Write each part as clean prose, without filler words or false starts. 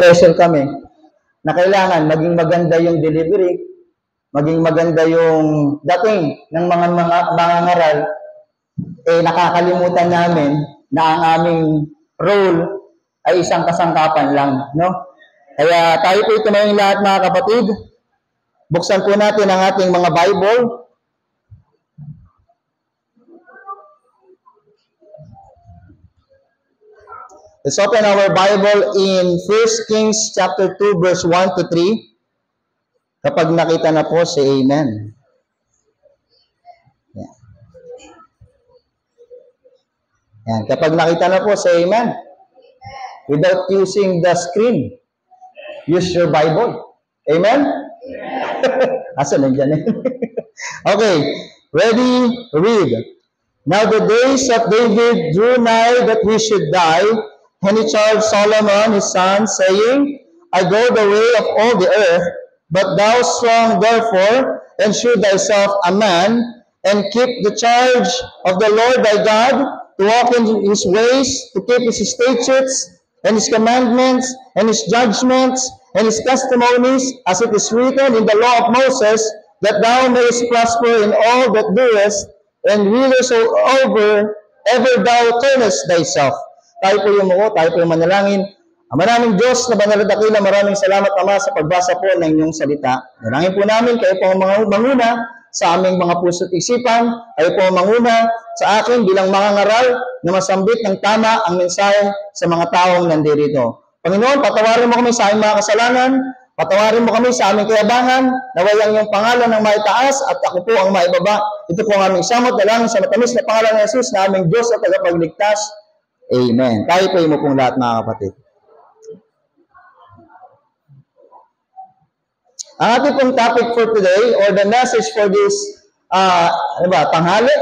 pressure kami na kailangan maging maganda yung delivery, maging maganda yung dating ng mga mangangaral, nakakalimutan namin na ang aming role ay isang kasangkapan lang, no? Kaya tayo po tumayong lahat, mga kapatid. Buksan po natin ang ating mga Bible. Let's open our Bible in 1 Kings chapter 2 verse 1 to 3. Kapag nakita na po, say amen. Yan. Kapag nakita na po, say amen. Without using the screen, use your Bible. Amen? Asa nandiyan? Okay. Ready? Read. Now the days of David drew nigh that he should die, and he charged Solomon his son, saying, I go the way of all the earth, but thou strong therefore, and shew thyself a man, and keep the charge of the Lord thy God, to walk in his ways, to keep his statutes, and his commandments, and his judgments, and his testimonies, as it is written in the law of Moses, that thou mayest prosper in all that doest, and whithersoever ever thou turnest thyself. Tayo po yung muko, tayo po yung manalangin. Ama naming Diyos na banal at dakila, maraming salamat, Ama, sa pagbasa po ng inyong salita. Dalangin po namin, kayo po ang mga manguna sa aming mga puso't isipan. Kayo po ang manguna sa akin bilang mangangaral na masambit ng tama ang mensahe sa mga taong nandirito. Panginoon, patawarin mo kami sa aming mga kasalanan, patawarin mo kami sa aming kayabangan, naway ang iyong pangalan ng maitaas at ako po ang maibaba. Ito po ang aming samot, dalangin sa matamis na pangalan ng Jesus na aming Diyos at tagapagligtas. Amen. Tayo po mo pong lahat, mga kapatid. Ang ating pong topic for today, or the message for this tanghali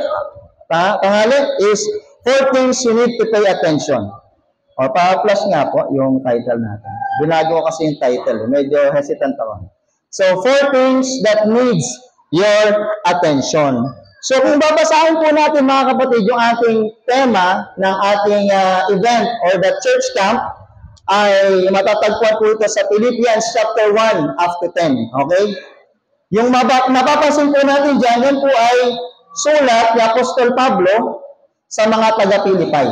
is 4 things you need to pay attention. O, pa-plus nga po yung title natin. Binago kasi yung title. Medyo hesitant ako. So, 4 things that needs your attention. So, kung babasahin po natin, mga kapatid, yung ating tema ng ating event or the church camp, ay matatagpuan po ito sa Philippians chapter 1 up to 10. Okay? Yung mapapansin po natin dyan, yan po ay sulat ni Apostol Pablo sa mga taga-Pilipay.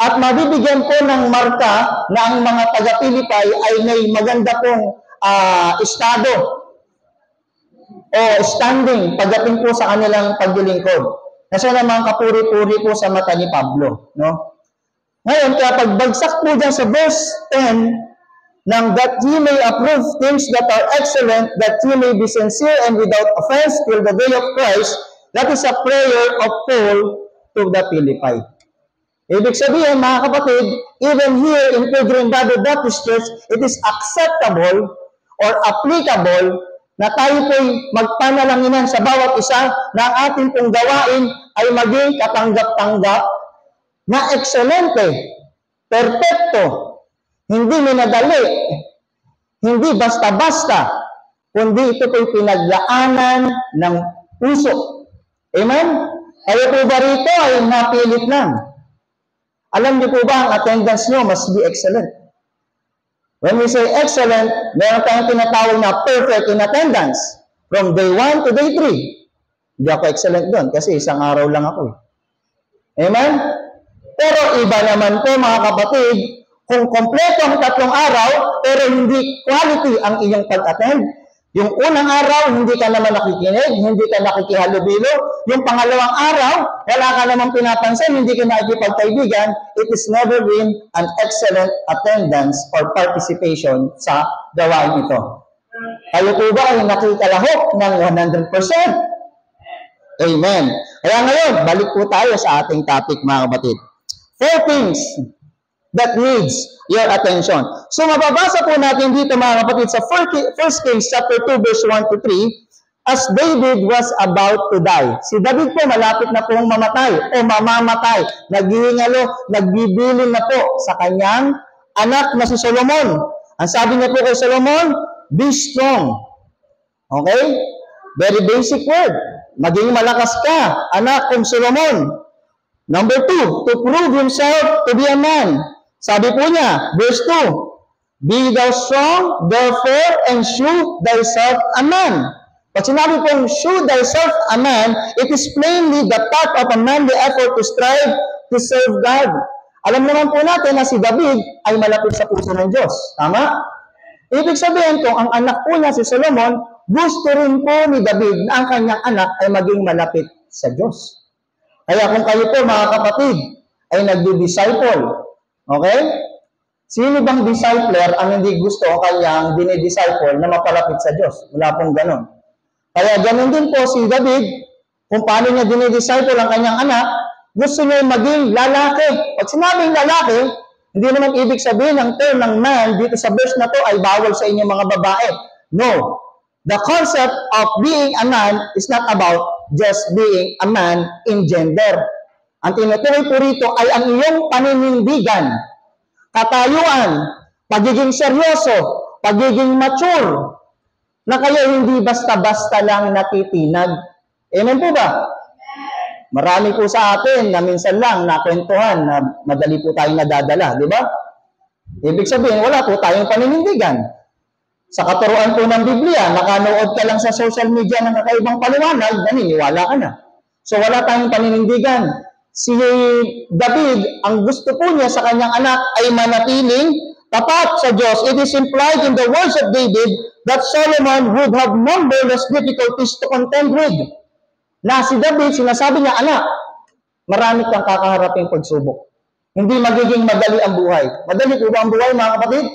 At mabibigyan po ng marka na ang mga taga-Pilipay ay may maganda pong estado o standing pagdating po sa kanilang paglilingkod. Kasi naman kapuri-puri po sa mata ni Pablo. No? Ngayon, kaya pagbagsak po dyan sa verse 10, nang that ye may approve things that are excellent, that ye may be sincere and without offense till the day of Christ, that is a prayer of Paul to the Philippi. Ibig sabihin, mga kapatid, even here in Pilgrim Bible Baptist Church, it is acceptable or applicable na tayo po'y magpanalanginan sa bawat isa na ang ating pong gawain ay maging katanggap-tanggap na ekscelente, perfecto, hindi minadali, hindi basta-basta, kundi ito po'y pinaglaanan ng puso. Amen? Kaya po ba rito ay napilit lang? Alam niyo po ba ang attendance nyo must be excellent? When we say excellent, meron tayong tinatawag na perfect in attendance. From day 1 to day 3. Hindi ako excellent doon kasi isang araw lang ako. Amen? Pero iba naman po, mga kapatid, kung kompleto ang 3 araw, pero hindi quality ang iyong pag-attend. Yung unang araw, hindi ka naman nakikinig, hindi ka nakikihalubilo. Yung pangalawang araw, wala ka naman pinapansin, hindi ka nakikipagkaibigan. It is never been an excellent attendance or participation sa gawain ito. Kayo po ba ay nakikalahok ng 100%? Amen. Kaya ngayon, balik po tayo sa ating topic, mga kapatid. 4 things that needs your attention. So, mababasa po natin dito, mga kapatid, sa 1 Kings chapter 2, verse 1 to 3, as David was about to die. Si David po, malapit na pong mamatay o mamamatay. Naghihingalo, nagbibilin na po sa kanyang anak na si Solomon. Ang sabi niya po kay Solomon, be strong. Okay? Very basic word. Maging malakas ka, anak kong Solomon. Number 2, to prove himself to be a man. Sabi po niya, verse 2, Be thou strong, therefore, and shew thyself a man. Pag sinabi pong shew thyself a man, it is plainly the part of a manly effort to strive to serve God. Alam naman po natin na si David ay malapit sa puso ng Diyos. Tama? Ibig sabihin kung ang anak po niya si Solomon, gusto rin po ni David na ang kanyang anak ay maging malapit sa Diyos. Kaya kung kayo po mga kapatid ay nagdi-disciple, okay? Sino bang discipler ang hindi gusto o kanyang dinidisciple na mapalapit sa Diyos? Wala pong ganon. Kaya ganon din po si David, kung paano niya dinidisciple ang kanyang anak, gusto niya maging lalaki. Pag sinabing lalaki, hindi naman ibig sabihin ang term ng man dito sa verse na to ay bawal sa inyong mga babae. No. The concept of being a man is not about just being a man in gender. Ang tinutukoy po rito ay ang iyong paninindigan, katayuan, pagiging seryoso, pagiging mature, na kayo hindi basta-basta lang natitinag. Amen po ba? Marami po sa atin na minsan lang nakwentuhan na madali po tayong nadadala, di ba? Ibig sabihin, wala po tayong paninindigan. Sa katuruan po ng Biblia, nakanood ka lang sa social media ng kakaibang paliwanag, naniniwala ka na. So wala tayong paninindigan. Si David, ang gusto po niya sa kanyang anak ay manatiling tapat sa Diyos. It is implied in the words of David that Solomon would have numberless difficulties to contend with. Na si David, sinasabi niya, anak, marami kang kakaharaping pagsubok. Hindi magiging madali ang buhay. Madali po ba ang buhay, mga kapatid?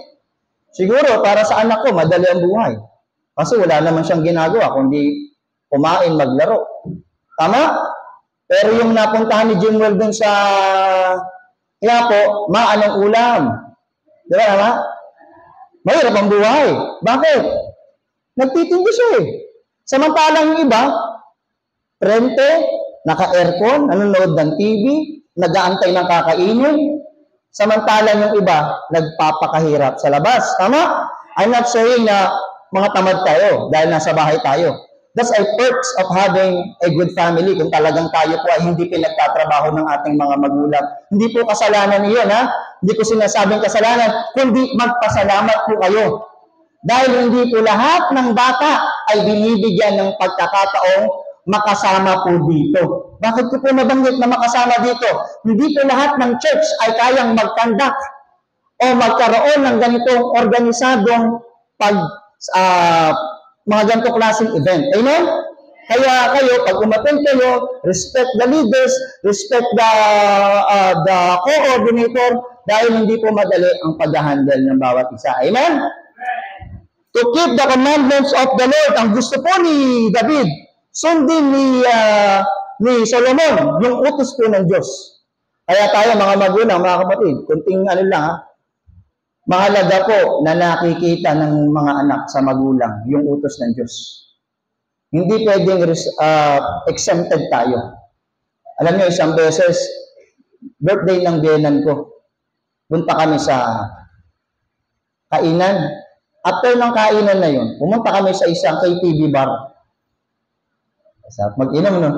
Siguro, para sa anak ko, madali ang buhay. Kasi wala naman siyang ginagawa, kundi kumain, maglaro. Tama? Pero yung napuntahan ni Jim Well dun sa Quiapo, anong ulam? Di ba, tama? Mahirap ang buhay. Bakit? Nagtitindi siya eh. Samantalang yung iba, rente, naka-aircon, nanonood ng TV, nag-aantay ng kakainin. Samantalang yung iba, nagpapakahirap sa labas. Tama? I'm not saying na mga tamad tayo dahil nasa bahay tayo. That's a perks of having a good family kung talagang tayo po ay hindi pinagtatrabaho ng ating mga magulang. Hindi po kasalanan niyon, ha? Hindi ko sinasabing kasalanan, kundi magpasalamat po kayo. Dahil hindi po lahat ng bata ay binibigyan ng pagkakataong makasama po dito. Bakit ko po nabanggit na makasama dito? Hindi po lahat ng church ay kayang mag-conduct o magkaroon ng ganitong organisadong mga ganitong klaseng event. Amen? Kaya kayo, pag umattend kayo, respect the leaders, respect the coordinator, dahil hindi po madali ang pag-handle ng bawat isa. Amen? To keep the commandments of the Lord, ang gusto po ni David, sundin ni Solomon, yung utos po ng Diyos. Kaya tayo mga magulang, mga kapatid, kunting ano lang ha, mahalaga po na nakikita ng mga anak sa magulang yung utos ng Diyos. Hindi pwedeng exempted tayo. Alam niyo, isang beses, birthday ng biyenan ko, punta kami sa kainan. After ng kainan na yun, pumunta kami sa isang KTV bar. Mag-inom, no?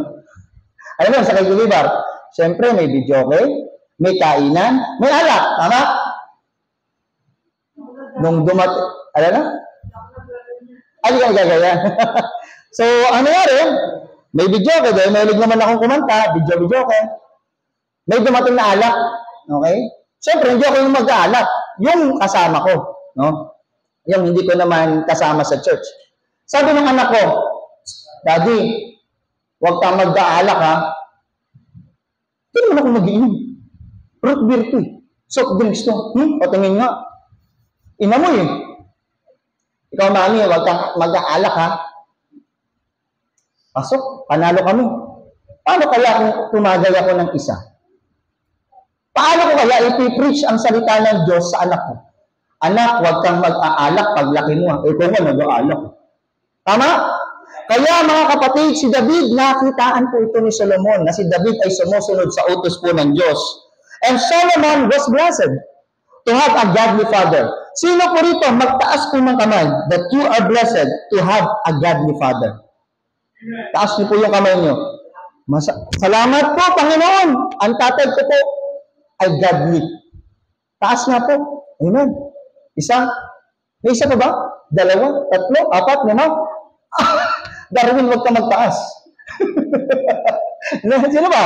Alam mo, sa KTV bar, siyempre may video, okay? May kainan, may alak, tama? Nung alam na? Ano yung gagayan? So, ano nga rin? May video ko, dahil mahilig naman akong kumanta, video ko. May dumating na alak, okay? Siyempre, hindi ako yung mag-aalak. Yung kasama ko, no? Yung hindi ko naman kasama sa church. Sabi ng anak ko, Daddy, huwag kang mag-aalak, ha? Hindi naman ako mag-iinom. Root beer to, eh. Soft drinks to. Patingin nga. Ina mo eh. Ikaw, mami, huwag kang mag-aalak, ha? Pasok, panalo kami. Paano kaya kung tumagal ako ng isa? Paano ko kaya ipipreach ang salita ng Diyos sa anak ko? Anak, huwag kang mag-aalak paglaki mo. Ikaw nga mag-aalak. Tama? Kaya mga kapatid, si David, nakitaan po ito ni Solomon na si David ay sumusunod sa utos po ng Diyos. And Solomon was blessed to have a godly father. Sino po rito magtaas po ng kamay that you are blessed to have a godly father? Taas niyo po yung kamay niyo. Salamat po, Panginoon. Ang tatay ko po ay godly. Taas nga po. Amen. Isa? May isa pa ba? Dalawa? Tatlo? Apat? Lima? Darwin, huwag ka magtaas. Sino ba?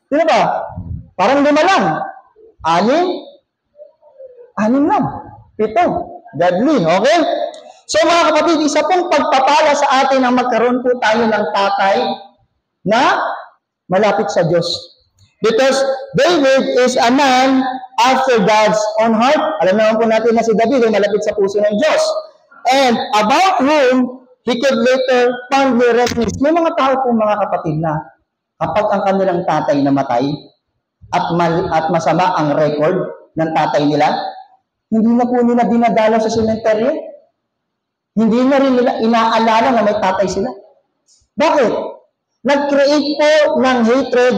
Sino ba? Parang 5 lang. 6 lang. 7. Godly, okay? So mga kapatid, isa pong pagpapala sa atin ang magkaroon po tayo ng tatay na malapit sa Diyos. Because David is a man after God's own heart. Alam naman po natin na si David ay malapit sa puso ng Diyos. And about whom he could later fondly reminisce. May mga tao po mga kapatid na kapag ang kanilang tatay namatay at masama ang record ng tatay nila, hindi na po nila dinadala sa sementeryo. Hindi na rin nila inaalala na may tatay sila. Bakit? Nag-create po ng hatred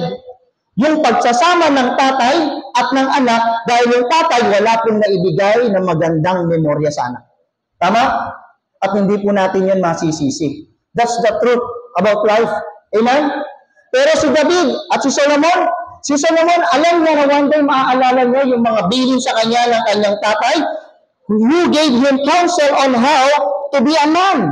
yung pagsasama ng tatay at ng anak dahil yung tatay wala pong naibigay ng magandang memorya sa anak. Tama? At hindi po natin yan masisisi. That's the truth about life. Amen? Pero si David at si Solomon, alam niya na one day maaalala niya yung mga bilin sa kanya ng kanyang tatay who gave him counsel on how to be a man.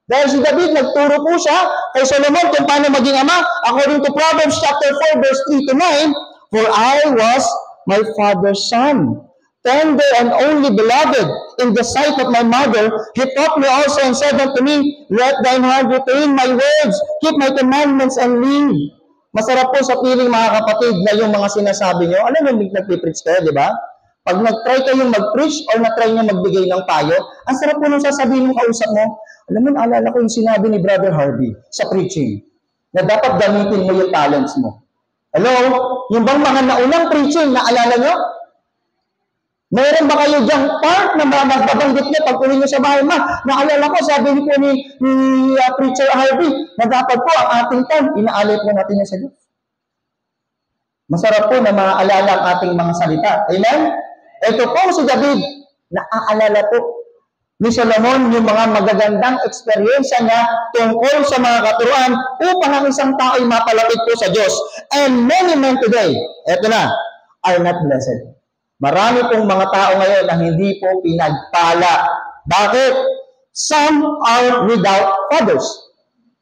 Dahil si David, nagturo po siya kay Solomon kung paano maging ama. According to Proverbs chapter 4, verse 3 to 9, For I was my father's son, tender and only beloved in the sight of my mother. He taught me also and said unto me, Let thine heart retain my words, keep my commandments and live. Masarap po sa piling mga kapatid na yung mga sinasabi nyo. Alam mo, nagpipreach kayo, di ba? Pag nag-try kayong mag-preach or na-try nyo magbigay ng payo, ang sarap po nung sasabihin ng kausap mo. Alam mo, naalala ko yung sinabi ni Brother Harvey sa preaching na dapat gamitin mo yung talents mo. Hello? Yung bang mga naunang preaching, naalala nyo? Mayroon ba kayo diyang part na magbabanggit niya pag uwi niyo sa bahay? Naalala ko, sabi niyo po ni Preacher Harvey, na dapat po ang ating time, inaalay po natin niya sa Diyos. Masarap po na maaalala ang ating mga salita. Amen? Ito po si David, naaalala po ni Solomon yung mga magagandang eksperyensya niya tungkol sa mga katuruan upang ang isang tao ay mapalapit po sa Diyos. And many men today, eto na, are not blessed. Marami pong mga tao ngayon na hindi po pinagpala. Bakit? Some are without fathers.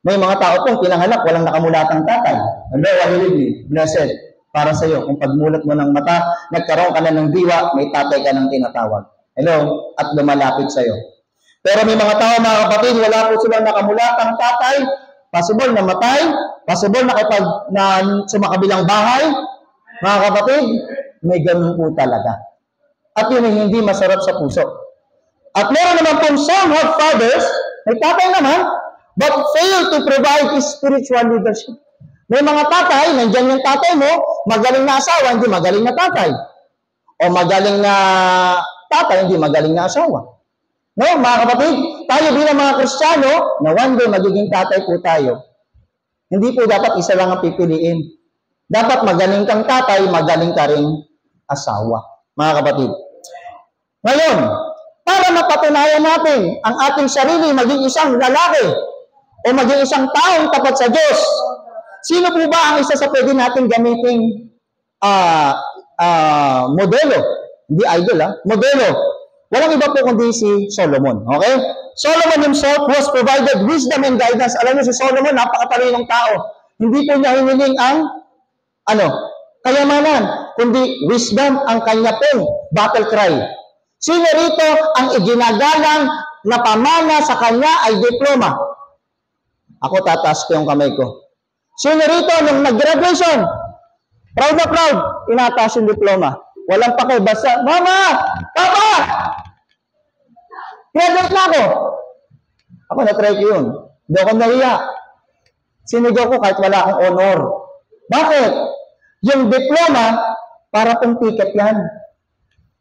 May mga tao pong pinanganak, walang nakamulatang tatay. Hello, Wahilid, blessed. Para sa iyo, kung pagmulat mo ng mata, nagkaroon ka na ng diwa, may tatay ka ng tinatawag. Hello, at lumalapit sa iyo. Pero may mga tao, mga kapatid, wala po silang nakamulatang tatay, possible na matay, possible na sumakabilang bahay. Mga kapatid, may ganun po talaga. At yun ay hindi masarap sa puso. At meron naman pong some have fathers, may tatay naman, but fail to provide spiritual leadership. May mga tatay, nandiyan yung tatay mo, magaling na asawa, hindi magaling na tatay. O magaling na tatay, hindi magaling na asawa. No, mga kapatid, tayo bilang mga Kristiyano, na one day magiging tatay po tayo. Hindi po dapat isa lang ang pipiliin. Dapat magaling kang tatay, magaling ka rin asawa. Mga kapatid. Ngayon, para mapatunayan natin ang ating sarili maging isang lalaki o maging isang taong tapat sa Diyos, sino po ba ang isa sa pwede natin gamiting modelo? Hindi idol, modelo. Walang iba po kundi si Solomon. Okay? Solomon himself was provided wisdom and guidance. Alam niyo si Solomon, napakatalinong tao. Hindi po niya hiniling ang kayamanan, kundi wisdom ang kanya pong battle cry. Sino rito ang iginagalang na pamana sa kanya ay diploma? Ako tataas ko yung kamay ko. Sino rito nung nag-graduation? Proud na proud, tinataas yung diploma. Walang pake, basta, Mama! Papa! Graduate na ako! Ako na-try ko yun. Hindi ako nahiya. Sinigaw ko kahit wala akong honor. Bakit? Yung diploma, para pong ticket yan.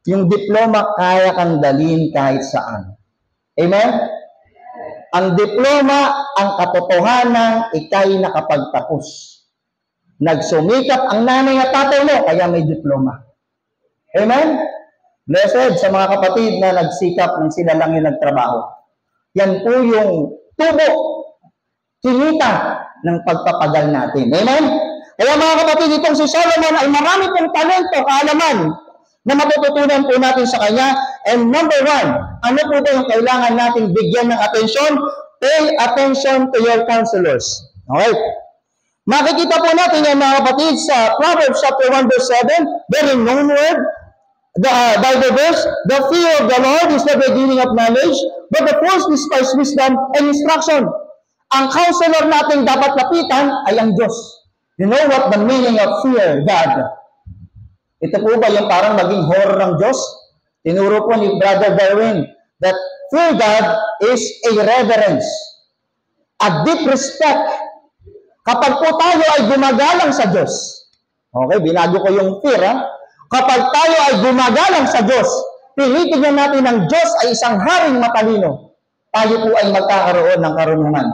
Yung diploma, kaya kang dalhin kahit saan. Amen? Ang diploma, ang katotohanan, ikay nakapagtapos. Nagsumikap ang nanay at tatay mo, kaya may diploma. Amen? Blessed sa mga kapatid na nagsikap ng sila lang yung nagtrabaho. Yan po yung tubo, kinita ng pagpapagal natin. Amen? Kaya mga kapatid, itong si Solomon ay marami pong talento, kaalaman na matututunan po natin sa kanya. And number one, ano po ba yung kailangan nating bigyan ng atensyon? Pay attention to your counselors. Okay? Makikita po natin yan mga kapatid sa Proverbs chapter 1 verse 7, very known word, the Bible verse, the fear of the Lord is the beginning of knowledge, but the fools despise wisdom and instruction. Ang counselor natin dapat lapitan ay ang Diyos. You know what the meaning of fear God? Ito po ba yung parang maging horror ng Diyos? Tinuro po ni Brother Darwin that fear God is a reverence, a deep respect. Kapag po tayo ay gumagalang sa Diyos, okay, binago ko yung fear, ha? Kapag tayo ay gumagalang sa Diyos, tinitignan natin ng Diyos ay isang haring matalino, tayo po ay magkakaroon ng karunungan.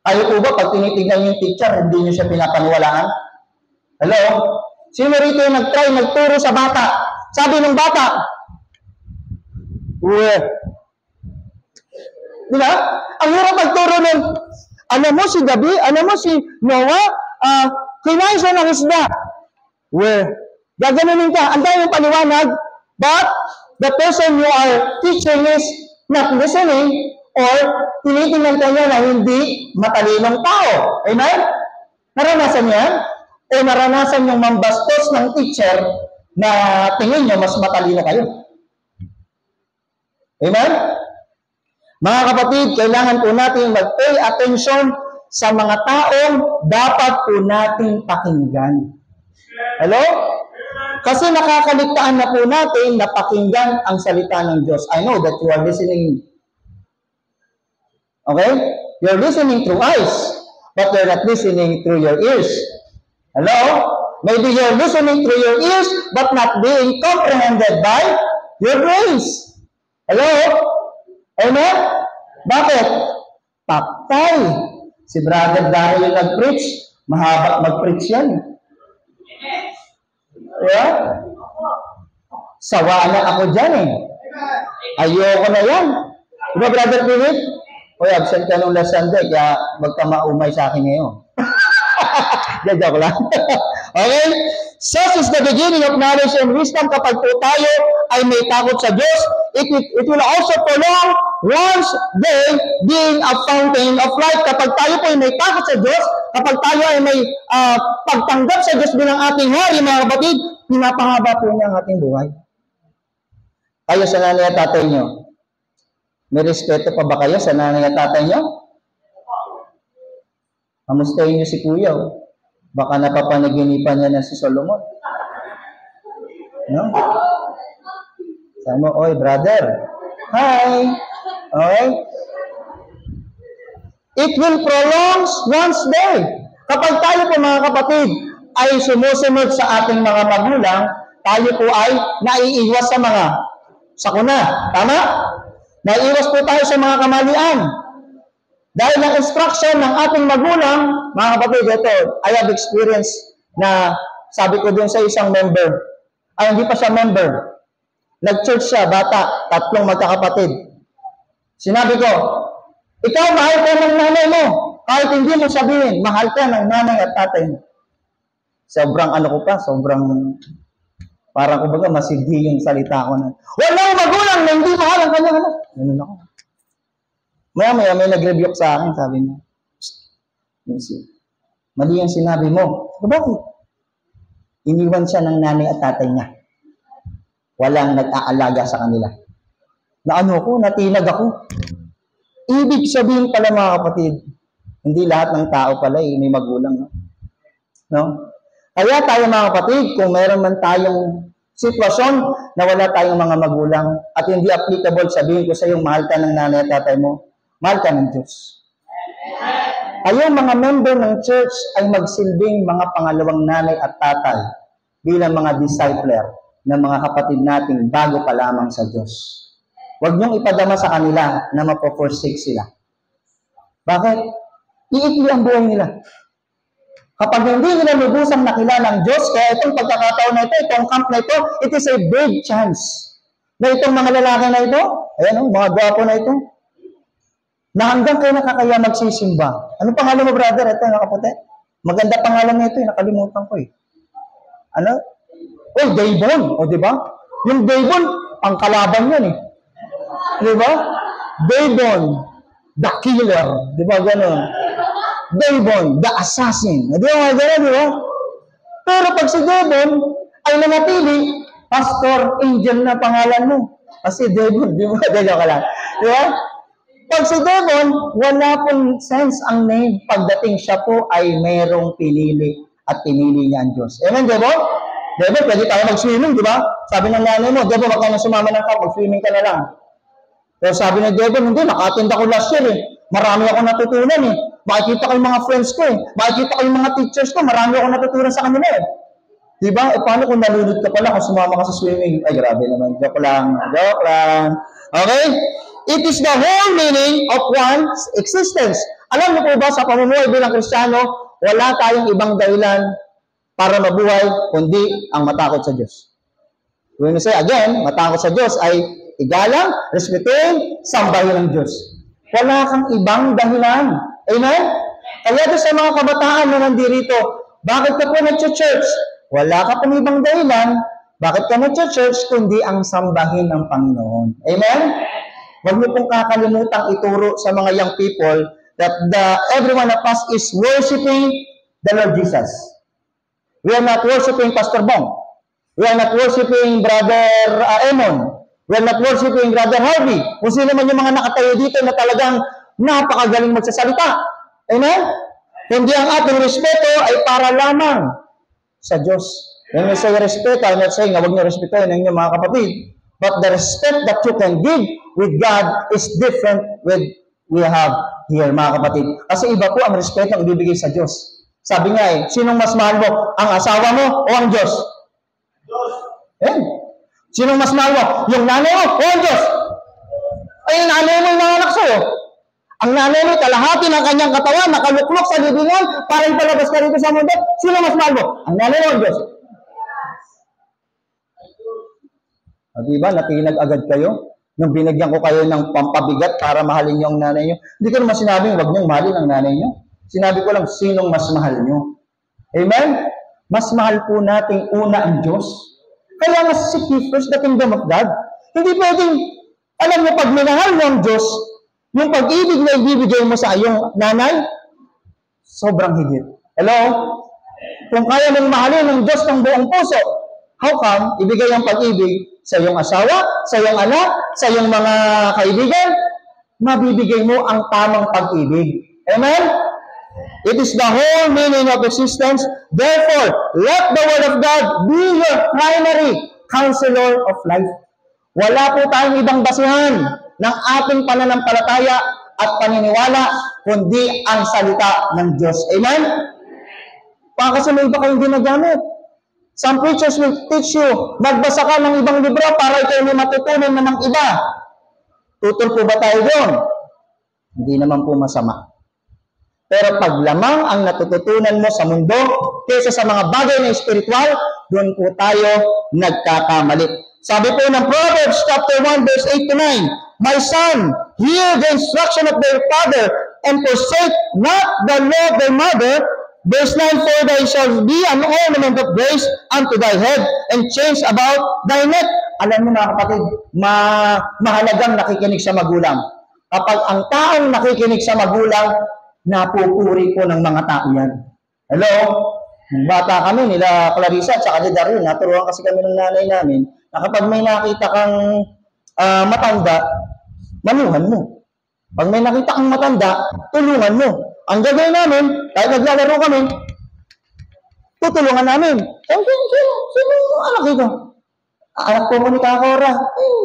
Tayo po ba, pag tinitignan yung teacher, hindi nyo siya pinapaniwalaan? Hello? Sino rito yung nagturo sa bata? Sabi ng bata, di ba? Ang hirap magturo ng, alam mo si Gabi, alam mo si Noah, kinain siya ng isda. Gaganunin ka, ang dahil yung paliwanag, but the person you are teaching is not listening or tinitingnan ka niya na hindi matalinong tao. Amen? Naranasan yan? O naranasan yung mambastos ng teacher na tingin nyo mas matalino kayo? Amen? Mga kapatid, kailangan po natin mag-pay attention sa mga taong dapat po nating pakinggan. Hello? Kasi nakakaligtaan na po natin na pakinggan ang salita ng Diyos. I know that you are listening. Okay? You're listening through eyes, but you're not listening through your ears. Hello? Maybe you're listening through your ears, but not being comprehended by your brains. Hello? Amen? Bakit? Paktay. Si Brother Daryl yung nag-preach. Mahaba mag-preach yan. Yeah? Sawa na ako dyan eh. Ayoko na yan. Diba, Brother Philip? Uy, absent ka nung last Sunday, kaya magkamaumay sa akin ngayon. Joke lang. Okay? Such is the beginning of knowledge and wisdom. Kapag po tayo ay may takot sa Diyos, it will also prolong one's day being a fountain of life. Kapag tayo po ay may takot sa Diyos, kapag tayo ay may pagtanggap sa Diyos bilang ating hari, mga kapatid, pinapahaba po niya ang ating buhay. Kayo sa nanay at tatay nyo, may respeto pa ba kayo sa nanay at tatay nyo? Kamustahin nyo si Kuya, oh. Baka napapanaginipan niya na si Solomon. No? Sabi mo, oy, brother. Hi. Okay? It will prolong one's day. Kapag tayo po, mga kapatid, ay sumusunod sa ating mga magulang, tayo po ay naiiwas sa mga sakuna. Tama? Naiiwas po tayo sa mga kamalian. Dahil ang instruction ng ating magulang, mga kapatid, ito, I have experience na sabi ko dun sa isang member, ay hindi pa siya member, nag-church siya, bata, 3 magkakapatid. Sinabi ko, ikaw mahal ka ng nanay mo, kahit hindi mo sabihin, mahal ka ng nanay at tatay mo. Sobrang ano ko pa, sobrang, parang kumbaga masighi yung salita ko na, walang magulang na hindi mahal ang kanyang anak. Ganun ako. Maya may nag-rebuke sa akin, sabi niya, mali yung sinabi mo. So, bakit? Iniwan siya ng nanay at tatay niya. Walang nag-aalaga sa kanila. Na ano ko, natinag ako. Ibig sabihin pala, mga kapatid, hindi lahat ng tao pala may magulang. No? Kaya tayo, mga kapatid, kung meron man tayong sitwasyon na wala tayong mga magulang at hindi applicable, sabihin ko sa iyo, mahal ka ng nanay at tatay mo, mahal ka ng Diyos. Kayong mga member ng church ay magsilbing mga pangalawang nanay at tatay bilang mga discipler ng mga kapatid nating bago pa lamang sa Diyos. Huwag niyong ipadama sa kanila na mapoforsake sila. Bakit? Iikli ang buhay nila. Kapag hindi nila lubusang nakilala ng Diyos, kaya itong pagkakataon na ito, itong camp na ito, it is a big chance na itong mga lalaki na ito, ayan, mga gwapo na ito, na hanggang kayo nakakaya magsisimba. Ano pangalan mo, brother? Ito, nakapute. Maganda pangalan na ito, nakalimutan ko eh. Ano? Oh, Davon. O, di ba? Yung Davon, pangkalaban yan eh. Di ba? Dagon, the killer. Di ba gano'n? Dagon, the assassin. Di ba gano'n, di ba? Pero pag si Dagon ay nanatili, Pastor, angel na pangalan mo. Kasi Dagon, di ba? Dalawa ka lang. Di ba? Pag si Dagon, wala pong sense ang name. Pagdating siya po ay merong pinili at pinili niya ang Diyos. Amen, di ba? Di ba, pwede tayo mag-swimming, di ba? Sabi ng nanay mo, di ba, wag ka na sumama ng camp, mag-swimming ka na lang. Pero sabi ng Dagon, hindi, naka-attend ako last year eh. Marami ako natutunan eh. Makikita ko yung mga friends ko eh. Makikita ko yung mga teachers ko, marami ako natutunan sa kanila eh. Di ba? E paano kung nalulod ka pala kung sumama ka sa swimming? Ay, grabe naman. Joke lang. Joke lang. Okay? It is the whole meaning of one's existence. Alam niyo po ba, sa pamumuhay bilang Kristiyano, wala tayong ibang dahilan para mabuhay, kundi ang matakot sa Diyos. When we say again, matakot sa Diyos ay igalang, respetuhin, sambahin ng Diyos. Wala kang ibang dahilan. Amen? Kaya doon sa mga kabataan na nandirito, bakit ka po nag-church? Wala ka pong ibang dahilan. Bakit ka nag-church? Kundi ang sambahin ng Panginoon. Amen? Huwag niyo pong kakalimutang ituro sa mga young people that every one of us is worshiping the Lord Jesus. We are not worshiping Pastor Bong. We are not worshiping Brother Emon. We are not worshiping Brother Harvey. Kung sino man yung mga nakatayo dito na talagang napakagaling magsasalita. Amen? Kundi ang ating respeto ay para lamang sa Diyos. When we say respect, I'm not saying na huwag niyo respetuhin ang inyong mga kapatid. But the respect that you can give with God is different with we have here, mga kapatid. Kasi iba po ang respeto ang ibibigay sa Diyos. Sabi nga eh, sinong mas mahal mo? Ang asawa mo o ang Diyos? Diyos. Eh? Sinong mas mahal mo? Yung nanay mo o ang Diyos? Ay, yung nanay mo yung nanganak sa'yo. Ang nanay mo, kalahati ng kanyang katawan, nakaluklok sa libingan, para ipalabas ka rito sa mundo. Sino mas mahal mo? Ang nanay mo o ang Diyos? O, diba? Natinag agad kayo. Nung binigyan ko kayo ng pampabigat para mahalin niyo ang nanay niyo. Hindi ko naman sinabing huwag niyong mahalin ang nanay niyo. Sinabi ko lang, sinong mas mahal niyo? Amen? Mas mahal po nating una ang Diyos. Kaya mas seek first the kingdom of God. Hindi pwedeng, alam mo, pag minahal mo ang Diyos, yung pag-ibig na ibibigay mo sa iyong nanay, sobrang higit. Hello? Kung kaya mong mahalin ang Diyos ng buong puso, how come ibigay ang pag-ibig sa iyong asawa, sa iyong anak, sa iyong mga kaibigan? Mabibigay mo ang tamang pag-ibig. Amen? It is the whole meaning of existence. Therefore, let the Word of God be your primary counselor of life. Wala po tayong ibang basihan ng ating pananampalataya at paniniwala, kundi ang salita ng Diyos. Amen? Kasi may iba kayong ginagamit. Some preachers will teach you, magbasa ka ng ibang libro para ikaw may matutunan na ng iba. Tutol po ba tayo doon? Hindi naman po masama. Pero pag lamang ang natututunan mo sa mundo kaysa sa mga bagay na espiritual, doon po tayo nagkakamali. Sabi po ng Proverbs chapter 1 verse 8 to 9, My son, hear the instruction of their father, and forsake not the law of their mother. Verse 9, For thy shall be an ornament of grace unto thy head, and change about thy neck. Alam mo mga kapatid, mahalagang nakikinig sa magulang. Kapag ang taong nakikinig sa magulang, napupuri po ng mga tao yan. Hello? Nung bata kami, nila Clarissa at saka ni Daryl, naturuan kasi kami ng nanay namin, na kapag may nakita kang matanda, manuhan mo. Pag may nakita kang matanda, tulungan mo. Ang gagawin namin, kahit naglalaro kami, tutulungan namin. Sino anak ito? Anak ko mo ni Kakora.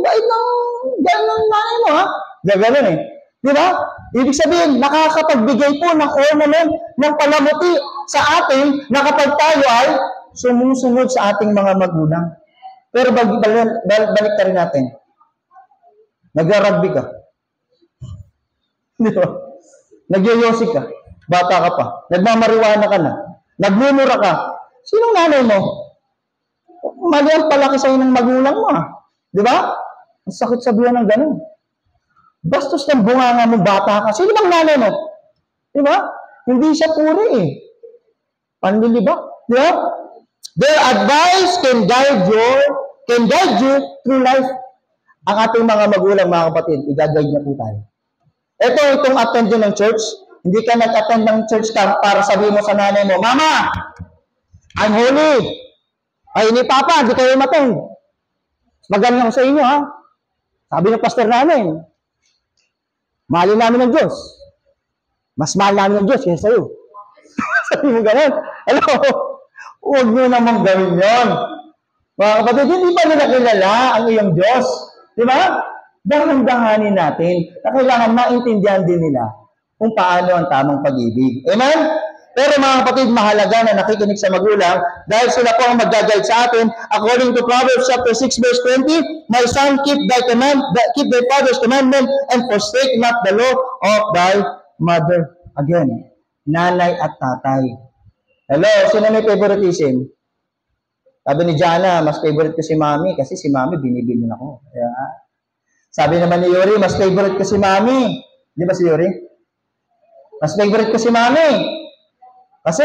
Bait ng nanay mo, ha? Gagawin eh. Di ba? Ibig sabihin, nakakapagbigay po ng ornament, ng palamuti sa atin na kapag tayo ay sumusunod sa ating mga magulang. Pero balik rin natin. Nagra-rugby ka. Di ba? Nagyoyosi ka. Bata ka pa. Nagmamariwana ka na. Nagmumura ka. Sinong nanay mo? Mali ang palaki sa'yo ng magulang mo, ha? Di ba? Ang sakit sabihan ng ganun. Bastos ng bunganga mo, bata ka. Sino bang nanay mo? Di ba? Hindi siya puri eh. Panlilibak. Di ba? Their advice can guide you through life. ang ating mga magulang, mga kapatid, i-guide niya po tayo. Itong attend yun ng church, hindi ka nag-attend ng church camp para sabihin mo sa nanay mo, Mama, I'm holy. Ay, ni Papa, di kayo matend. Magaling ako sa inyo, ha? Sabi ng pastor namin, mahalin namin ng Diyos. Mas mahal namin ng Diyos kaysa sa'yo. Sabi mo ganun. Hello? Huwag nyo namang gawin yun. Mga kapatid, hindi ba nila kilala ang iyong Diyos? Di ba? Dahan-dahanin natin na kailangan maintindihan din nila kung paano ang tamang pag-ibig. Amen? Pero mga kapatid, mahalaga na nakikinig sa magulang dahil sila po ang mag-guide sa atin. According to Proverbs chapter 6 verse 20, My son, keep thy father's commandment and forsake not the law of thy mother. Again, nanay at tatay. Hello, sino may favoritism? Sabi ni Jana, mas favorite ko si Mami kasi si Mami binibili ako. Kaya, sabi naman ni Yuri, mas favorite ko si Mami. Di ba si Yuri? Mas favorite ko si Mami. Kasi,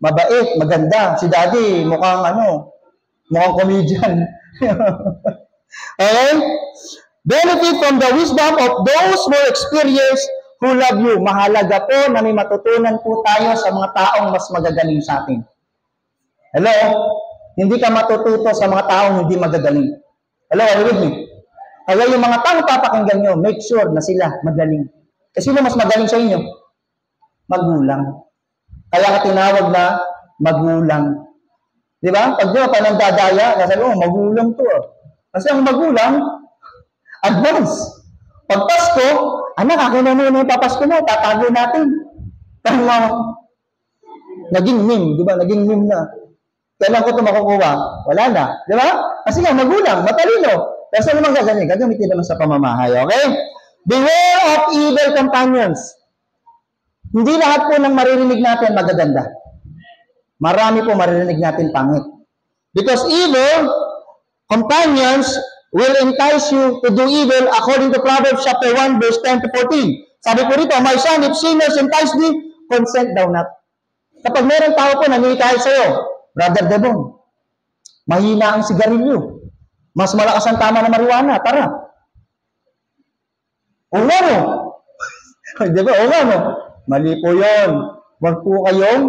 mabait, maganda. Si Daddy, mukhang comedian. Okay? Benefit from the wisdom of those more experienced who love you. Mahalaga po na may matutunan po tayo sa mga taong mas magagaling sa atin. Hello? Hindi ka matututo sa mga taong hindi magagaling. Hello, are you with me? Kaya yung mga taong papakinggan nyo, make sure na sila magaling. Kasi sino mas magaling sa inyo? Magulang. Kaya ka tinawag na magulang. Di ba? Pag di ba pa nang dadaya, nasabi mo, magulang to. Kasi ang magulang, advance. Pag Pasko, anak, akin na muna yung papasko mo, tatago natin. Kaya naging meme, di ba? Naging meme na. Kailan ko ito makukuha? Wala na. Di ba? Kasi nga, magulang, matalino. Kasi naman gagamitin naman sa pamamahay. Okay? Beware of evil companions. Hindi lahat po ng maririnig natin magaganda. Marami po maririnig natin pangit. Because evil companions will entice you to do evil according to Proverbs chapter 1 verse 10 to 14. Sabi po rito, My son, if sinners entice thee, consent thou not. Kapag meron tao po nangyayari sa'yo, Brother Debon, mahina ang sigarilyo. Mas malakas ang tama na marijuana. Tara. O nga mo. Diba? O nga mo. Mali po yun. Huwag po kayong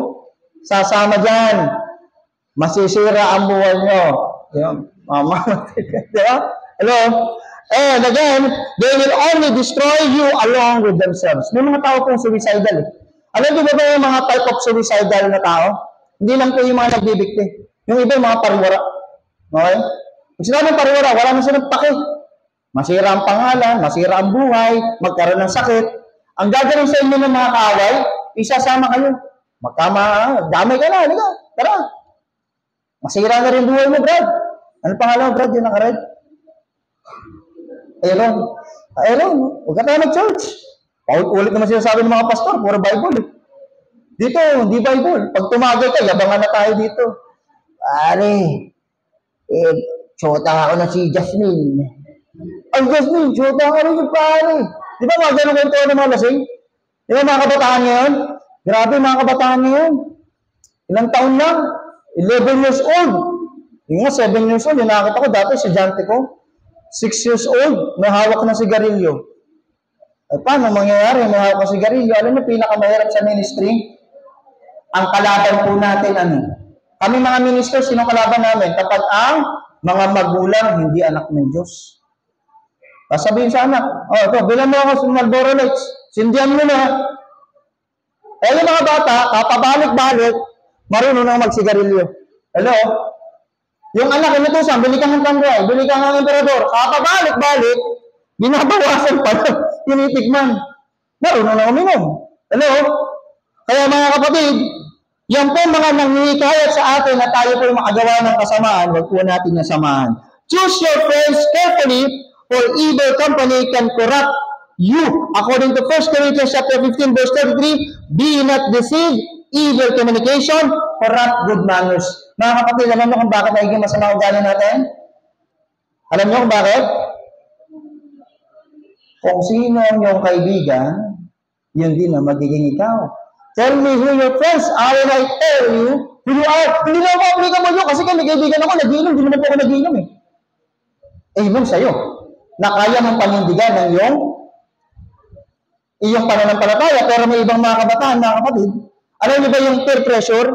sasama dyan. Masisira ang buhay nyo. Mama. Diba? Hello? And again, they will only destroy you along with themselves. May mga tao pong suicidal. Alam niyo ba yung mga type of suicidal na tao? Hindi lang po yung mga nagbibigti. Yung iba yung mga pariwara. Okay? Kung sinabing pariwara, wala na silang pake. Masira ang pangalan, masira ang buhay, magkaroon ng sakit. Ang gagawin sa inyo ng mga kaaway, isasama kayo. Damay ka na, halika, tara. Masira na rin buhay mo, Brad. Ano pangalan mo, Brad, yung naka-red? Aaron, huwag ka tayo mag-church. Paulit-ulit naman sinasabi ng mga pastor, puro Bible eh. Dito, hindi Bible. Pag tumagal ka, yabangan na tayo dito. Pare, tsota ako na si Jasmine. Ang Jasmine, tsota ako rin yung pare. Di ba mga ganun kwento ng mga lasing? Di ba mga kabataan ngayon? Grabe mga kabataan ngayon. Ilang taon lang? 11 years old. Yung nga, 7 years old. Yung nakakita ko dati, estudyante ko. 6 years old, may hawak na sigarilyo. Ay, paano mangyayari? May hawak na sigarilyo. Alam niyo, pinakamahirap sa ministry? Ang kalaban po natin, ano? Kami mga ministers, sino kalaban namin? Kapag ang mga magulang hindi anak ng Diyos. Sabihin sa anak, ito, bilang mo ako sa Marlboro Lights. Sindihan mo na. Eh, yung mga bata, kapabalik-balik, marunong na magsigarilyo. Hello? Yung anak, inutusan, bili ka ng tanggay, bili ka ng emperador. Kapabalik-balik, binabawasan pa lang, tinitigman. Marunong na uminom. Hello? Kaya mga kapatid, yan po mga nanghihikayat sa atin na tayo po makagawa ng kasamaan, huwag po natin nasamahan. Choose your friends carefully, for evil company can corrupt you. According to 1 Corinthians chapter 15, verse 33, be not deceived, evil communication, corrupt good manners. Mga kapatid, alam mo kung bakit nagiging masama ang ugali natin? Alam mo kung bakit? Kung sino ang iyong kaibigan, yun din ang magiging ikaw. Tell me who your friends are and I tell you who you are. Hindi na ako applicable yun kasi kami kaibigan ako, nag-iinom, hindi naman po ako nag-iinom eh. Eh, inom sa'yo. na kaya mong panindigan ng iyong pananampalataya, pero may ibang mga kabataan, mga kapatid. Alam niyo ba yung peer pressure?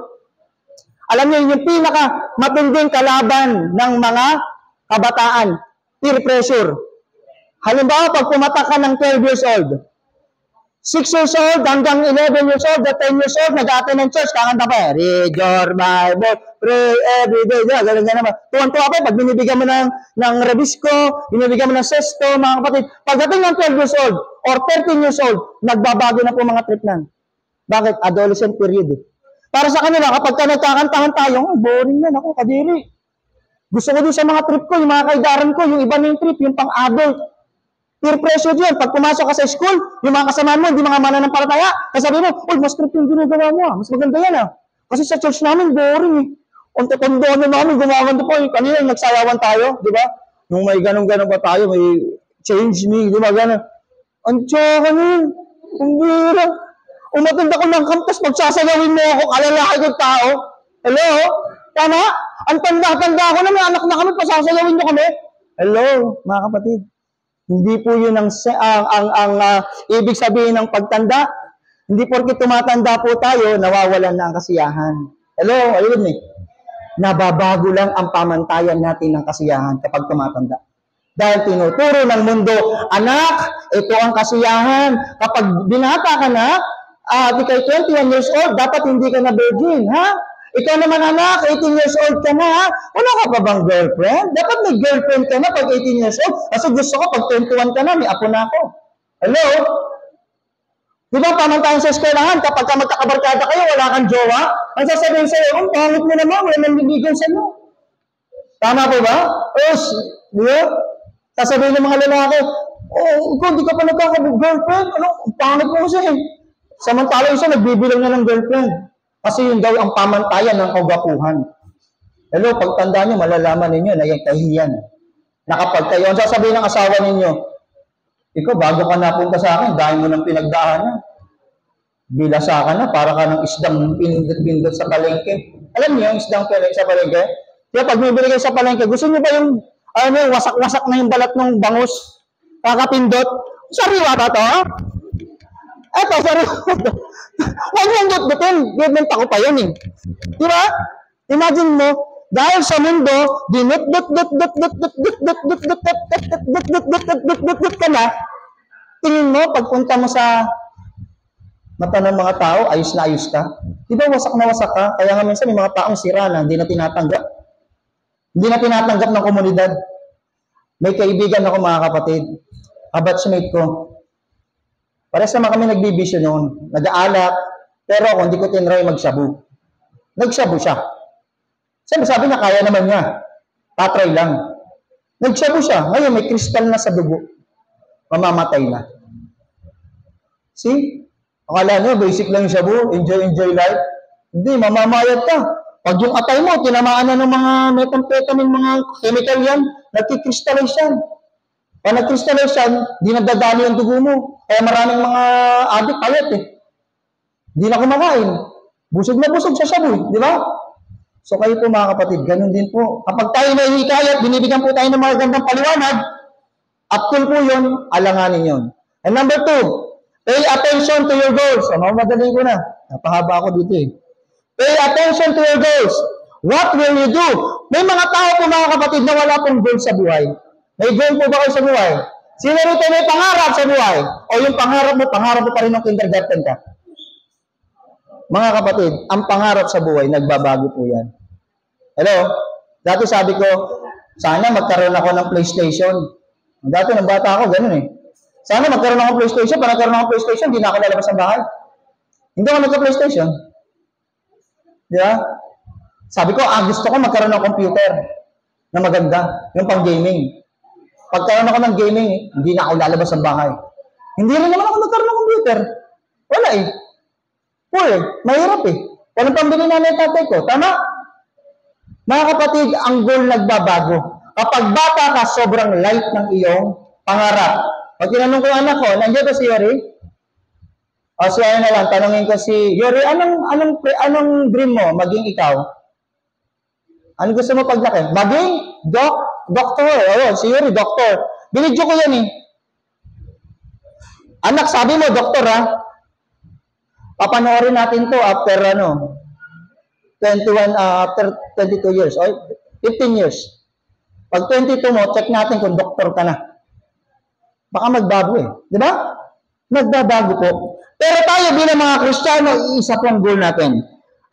Alam niyo yung pinaka matinding kalaban ng mga kabataan, peer pressure. Halimbawa, pag pumatak ka ng 12 years old, 6 years old hanggang 11 years old, 10 years old, nag-attend ng church, kakanta pa read your Bible, pray every day, ganun naman. Tuwan-tuwa pa, pag binibigyan mo ng rebisko, binibigyan mo ng sesto, mga kapatid, pagdating ng 12 years old, or 13 years old, nagbabago na po mga trip nan. Bakit? Adolescent period eh. Para sa kanila, kapag ka nagkakantahan tayo, boring yan ako, kadiri. Gusto ko din sa mga trip ko, yung mga kaidaran ko, yung iba na yung trip, yung pang-adult. Peer pressure yun. Pag pumasok ka sa school, yung mga kasamahan mo, hindi mga mananampalataya. Kasabi mo, mas trip yung ginagawa mo. Mas maganda yan ah. Kasi sa church namin, boring eh. Ang tondo namin, gumaganda po. Kanina yung nagsayawan tayo, di ba? Yung may ganun-ganun pa tayo, may change me, di ba? Ganun. Ang tsaka nun. Ang bira. Umatid ako ng campus, magsasayawin mo ako, kalalaki kong tao. Hello? Tama? Ang tanda-tanda ko na, may anak na kami, pasasayawin nyo kami. Hello, mga kapatid. Hindi po yun ang ibig sabihin ng pagtanda. Hindi porke tumatanda po tayo, nawawalan na ang kasiyahan. Hello, ayun eh. Nababago lang ang pamantayan natin ng kasiyahan kapag tumatanda. Dahil tinuturo ng mundo, anak, ito ang kasiyahan. Kapag binata ka na, ikay 21 years old, dapat hindi ka na virgin, ha? Ikaw naman anak, 18 years old ka na, ha? Wala ka pa bang girlfriend? Dapat may girlfriend ka na pag 18 years old. Kasi gusto ko, pag 21 ka na, may apo na ako. Hello? Di ba, pamantayan sa eskwelahan, kapag ka magkakabarkada kayo, wala kang jowa, ang sasabihin sa'yo, ang pangit mo naman, wala nang bibigyan sa'yo. Tama po ba? Yes, di ba? Sasabihin ng mga lalaki, ikaw, di ka pa nagkaka-girlfriend, ang pangit mo kasi. Samantala isa, nagbibilang na ng girlfriend. Kasi yun daw ang pamantayan ng kagwapuhan. Hello, pagtanda nyo, malalaman ninyo na yung kahiyan. Na kapag kayo, ang sasabihin ng asawa ninyo, ikaw, bago ka napunta sa akin, dahil mo ng pinagdaanan. Bilasa ka na, para ka ng isdang pinindot-pindot sa palengke. Alam niyo yung isdang sa palengke? Kaya pag bibili kayo sa palengke, gusto niyo ba yung, wasak-wasak na yung balat ng bangus? Kakapindot? Sariwa ba to, ha? Eto, sariwa to. Huwag yung dut-dutin. Bibenta ko pa yun eh. Di ba? Imagine mo, dahil sa mundo, dinut-dut-dut-dut-dut-dut-dut-dut-dut-dut-dut-dut-dut ka na, tingin mo, pagpunta mo sa mata ng mga tao, ayos na ayos ka. Di ba wasak na wasak ka? Kaya nga minsan may mga taong sira na hindi na tinatanggap. Hindi na tinatanggap ng komunidad. May kaibigan ako mga kapatid, kabatchmate ko. Pares naman kami nagbibisyo noon. Nag-aalak, pero ako hindi ko tinry magsabu. Nagsabu siya. Sabi niya, kaya naman niya. Tatry lang. Nagsabu siya. Ngayon, may kristal na sa dugo. Mamamatay na. See? Akala niyo, basic lang yung sabu. Enjoy life. Hindi, mamamayat ka. Pag yung atay mo, tinamaan na ng mga methamphetamine, mga chemical yan, nagkikrystallize yan. Pag nag-crystallize yan, di nagdadali ang dugo mo. Kaya maraming mga addict payat eh. Di na kumakain. Busog na busog sa sabu, di ba? So kayo po mga kapatid, ganun din po. Kapag tayo nahihikayat, binibigyan po tayo ng mga gandang paliwanag, actual po yun, alanganin yun. And number 2, pay attention to your goals. Mamadaling ko na. Napahaba ako dito eh. Pay attention to your goals. What will you do? May mga tao po mga kapatid na wala pong goal sa buhay. May goal po ba kayo sa buhay? Sino rito may pangarap sa buhay? O yung pangarap mo pa rin ng kindergarten ka? Mga kapatid, ang pangarap sa buhay, nagbabago po yan. Hello? Dati sabi ko, sana magkaroon ako ng PlayStation. Dati nang bata ako, ganun eh. Sana magkaroon ako ng PlayStation. Para nagkaroon ako ng PlayStation, hindi na ako lalabas ng bahay. Hindi ako nagka-PlayStation. Di ba? Sabi ko, gusto ko magkaroon ng computer na maganda, yung pang-gaming. Pagkaroon ako ng gaming, hindi na ako lalabas ng bahay. Hindi rin naman ako nagkaroon ng computer. Wala eh. Mahirap eh. Walang pambili na ng tatay ko. Tama? Mga kapatid, ang goal nagbabago. Kapag bata ka, sobrang light ng iyong pangarap. Pag tinanong ko yung anak ko, nandiyan ba si Yori? O siya na lang, tanongin ko si Yori, anong dream mo? Maging ikaw? Ano gusto mo paglaki? Maging doctor. O, si Yori, doctor. Binidyo ko yan eh. Anak, sabi mo, doktor ha, papanoorin natin to after 22 years or 15 years. Pag 22 mo, check natin kung doktor ka na. Baka magbago eh. Di ba? Magbabago po. Pero tayo bilang mga Kristiyano, isa pong goal natin.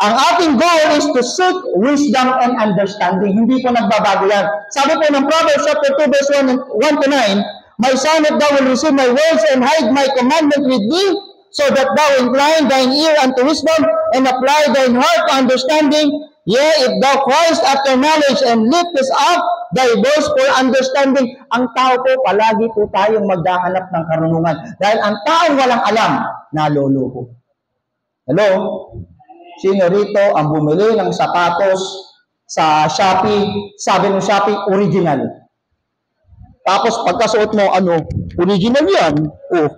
Ang ating goal is to seek wisdom and understanding. Hindi po nagbabago yan. Sabi po ng Proverbs chapter 2 verse 1 to 9, My son, if thou will receive my words and hide my commandment with thee, so that thou incline thine ear unto wisdom and apply thine heart to understanding, yea, if thou criest after knowledge and liftest up thy voice for understanding. Ang tao po, palagi po tayong maghahanap ng karunungan. Dahil ang taong walang alam, naloloko. Hello? Sino rito ang bumili ng sapatos sa Shopee? Sabi ng Shopee, original. Tapos pagkasuot mo, original yan. Oh,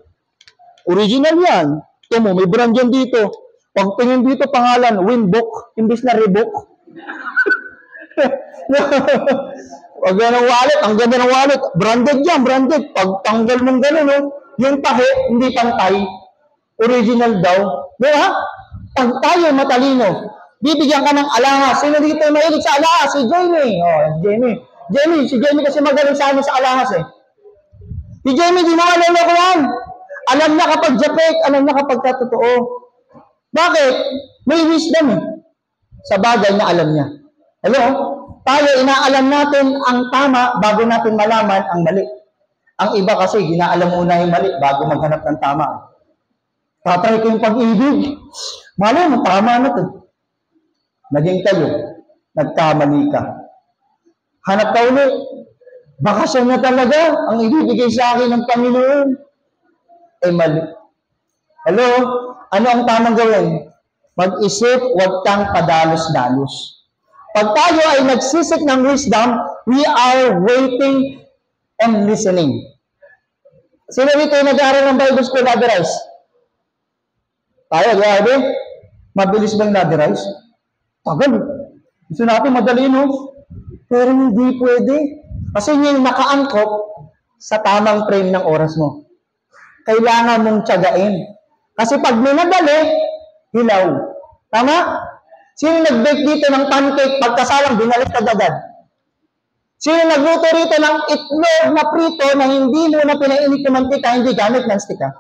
original yan. Ito mo, may brand yan dito. Pag tingin dito, pangalan, Winbook, imbis na Reebok. Pag yan ang wallet, ang ganda ng wallet, branded yan, branded. Pag tanggal mong gano'n, yung tahi, hindi pantay. Original daw. Di ba? Pag tayo matalino, bibigyan ka ng alahas. Sino dito mahilig sa alahas? Si Jamie. Si Jamie kasi magaling sa sa alahas eh. Si Jamie, di mo alala ko yan. Alam na kapag japek, alam na kapag katotoo. Bakit? May wisdom eh. Sa bagay na alam niya. Hello? Tayo, inaalam natin ang tama bago natin malaman ang mali. Ang iba kasi, ginaalam muna yung mali bago maghanap ng tama. Tatry ko yung pag-ibig. Mali mo, tama na ito. Naging kayo, nagkamali ka. Hanap ka ulit. Baka siya na talaga ang ibibigay sa akin ng Panginoon. Mali. Hello? Ano ang tamang gawin? Mag-isip, huwag kang padalos-dalos. Pag tayo ay nagsisik ng wisdom, we are waiting and listening. Sino dito yung nag-aaral ng Bible School, Laderize? Tayo, grabe. Mabilis bang Laderize? Tagal. Gusto natin madali, no? Pero hindi pwede. Kasi yung nakaangkop sa tamang frame ng oras mo. Kailangan mong tiyagain. Kasi pag minadali, hilaw. Tama? Sino nag-bake dito ng pancake, pagkasalang binalik agad? Sino nagluto rito ng itlog na prito na hindi mo na pinainit ng mantika, hindi gamit ng stika?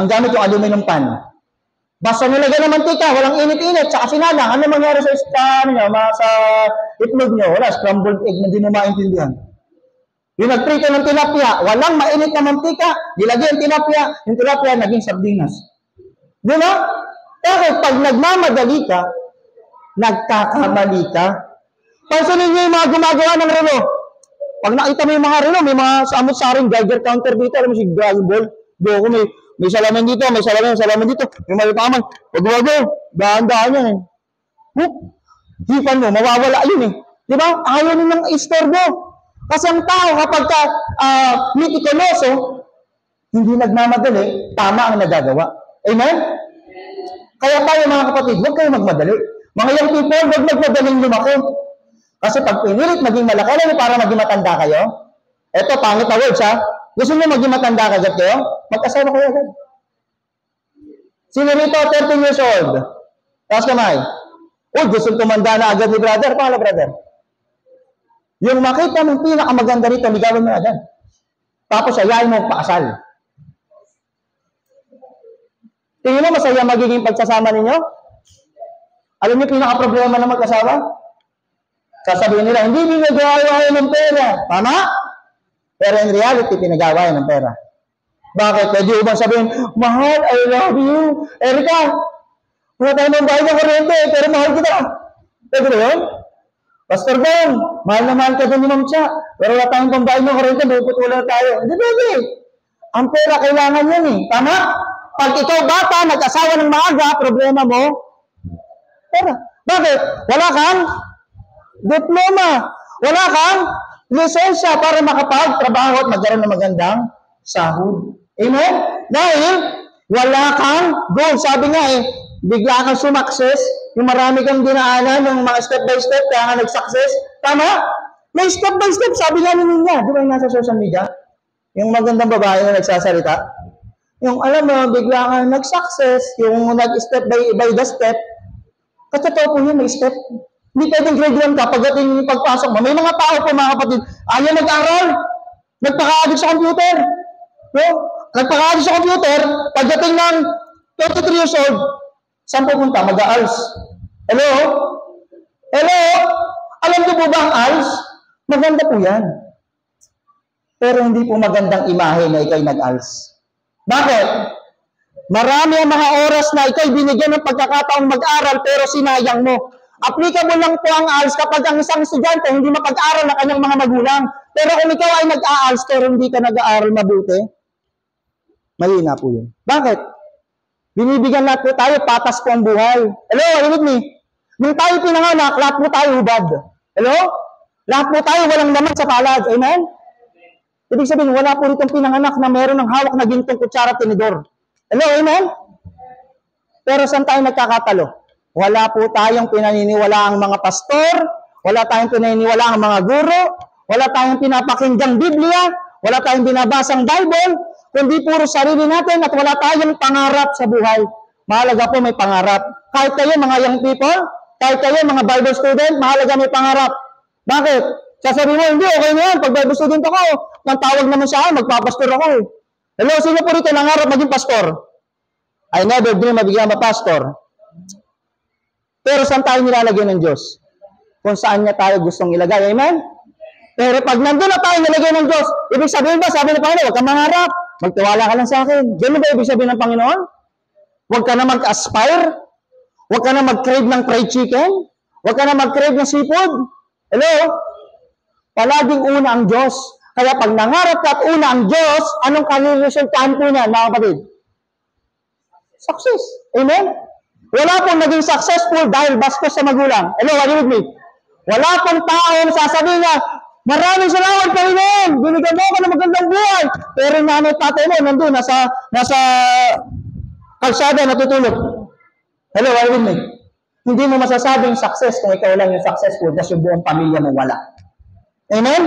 Ang gamit yung aluminum pan. Basta nilagyan ng mantika, walang init-init, tsaka sinalang. Ano mangyari sa itlog nyo? Wala, scrambled egg na di mo maintindihan. Yung nagprito ng tilapia, walang mainit na mantika, nilagyan yung tilapia naging sardinas. Di ba? Pero pag nagmamadali ka, nagkakamali ka. Pansinin niyo yung mga gumagawa ng relo. Pag nakita mo yung mga relo, may mga samot-saring Geiger counter dito, alam mo si Dragon Ball, doon may salamin dito, may salamin dito, may malitaman. Pag wago, dahan-dahan yan eh. Hipan mo, mawawala yun eh. Di ba? Ayaw nilang istorbo. Kasi ang tao kapag mitikuloso, hindi nagmamadali, tama ang nagagawa. Amen? Kaya tayo mga kapatid, huwag kayo magmadali. Mga young people, huwag magmadaling lumaki. Kasi pag pinilit maging malaki, alam para maging matanda kayo? Eto, pangit na words ha. Gusto nyo maging matanda agad kayo? Mag-asawa kayo agad. Sino rito, 13 years old? Taas kamay. Gusto tumanda na agad ni brother. Paano brother? Yung makita mong pinakamaganda rito, ligawan mo agad. Tapos ayayin mo pakasal. Tingin mo masaya magiging pagsasama ninyo? Alam niyo pinaka-problema ng mag-asawa? Sasabihin nila, hindi pinag-awayan ng pera. Tama? Pero in reality, pinag-awayan ng pera. Bakit? Pwede ubang sabihin, mahal, I love you. Erika, wala tayo ng bahay ng kuryente, pero mahal kita. Pwede ba yun? Pastor Ben, mahal na mahal ka din ni Ma'am Cha, pero wala tayong pambayad ng kuryente, buputulan na tayo. Hindi pwede. Ang pera kailangan yan eh. Tama? Pag ikaw bata, nag-asawa ng maaga, problema mo, pera. Bakit? Wala kang diploma. Wala kang lisensya para makapagtrabaho at magkaroon ng magandang sahod. Amen? Dahil wala kang goal. Sabi nga bigla kang sumakses, yung marami kang dinaanan, yung mga step by step, kaya nga nag-success. Tama? May step by step, sabi nga ni Nina, di ba yung nasa social media? Yung magandang babae na nagsasalita. Yung alam mo, bigla ka nag-success, yung nag-step by the step, katotoo po yun, may step. Hindi pwedeng grade 1 ka, pagdating yung pagpasok mo. May mga tao po, mga kapatid, ayaw nag-aral, nagpaka-addict sa computer. No? Nagpaka-addict sa computer, pagdating ng 23 years old, saan pupunta? Mag-ALS. Hello? Hello? Alam niyo po ba ang ALS? Maganda po yan. Pero hindi po magandang imahe na ikaw'y nag-ALS. Bakit? Marami ang mga oras na ikaw'y binigyan ng pagkakataong mag-aral pero sinayang mo. Applicable lang po ang ALS kapag ang isang estudyante hindi mapag-aral ng kanyang mga magulang. Pero kung ikaw ay nag-ALS pero hindi ka nag-aaral mabuti, mahina po yun. Bakit? Binibigyan natin po tayo, patas po ang buhay. Hello, are you with me? Nung tayo pinanganak, lahat po tayo hubad. Hello? Lahat po tayo walang laman sa palad. Amen? Ibig sabihin, wala po ritong pinanganak na meron ng hawak na gintong kutsara tinidor. Hello, amen? Pero saan tayo nagkakatalo? Wala po tayong pinaniniwala ang mga pastor, wala tayong pinaniniwala ang mga guro, wala tayong pinapakinggang Biblia, wala tayong binabasang Bible, kundi puro sarili natin at wala tayong pangarap sa buhay. Mahalaga po may pangarap. Kahit kayo mga young people, kahit kayo mga Bible student, mahalaga may pangarap. Bakit? Sasabihin mo, hindi, okay na yan. Pag Bible student ako, nang tawag naman sa akin, magpapastor ako eh. Hello, sino po rito nangarap maging pastor? I never dream mabigyan pastor. Pero saan tayo nilalagay ng Diyos? Kung saan niya tayo gustong ilagay. Amen? Pero pag nandun na tayo nilagay ng Diyos, ibig sabihin ba, sabi ng Panginoon, huwag kang mangarap. Magtiwala ka lang sa akin. Ganun ba ibig sabihin ng Panginoon? Huwag ka na mag-aspire. Huwag ka na mag-crave ng fried chicken. Huwag ka na mag-crave ng seafood. Hello? Palaging una ang Diyos. Kaya pag nangarap ka at una ang Diyos, anong kaniresultahan po niya, mga kapatid? Success. Amen? Wala pong naging successful dahil bastos sa magulang. Hello, are you with me? Wala pong taong sasabihin niya, maraming salamat Panginoon, binigyan mo ako ng magandang buhay. Pero yung nanay tatay mo, nandun, nasa kalsada, natutulog. Hello, are you with me? Hindi mo masasabing success kung ikaw lang yung successful kasi yung buong pamilya mo wala. Amen?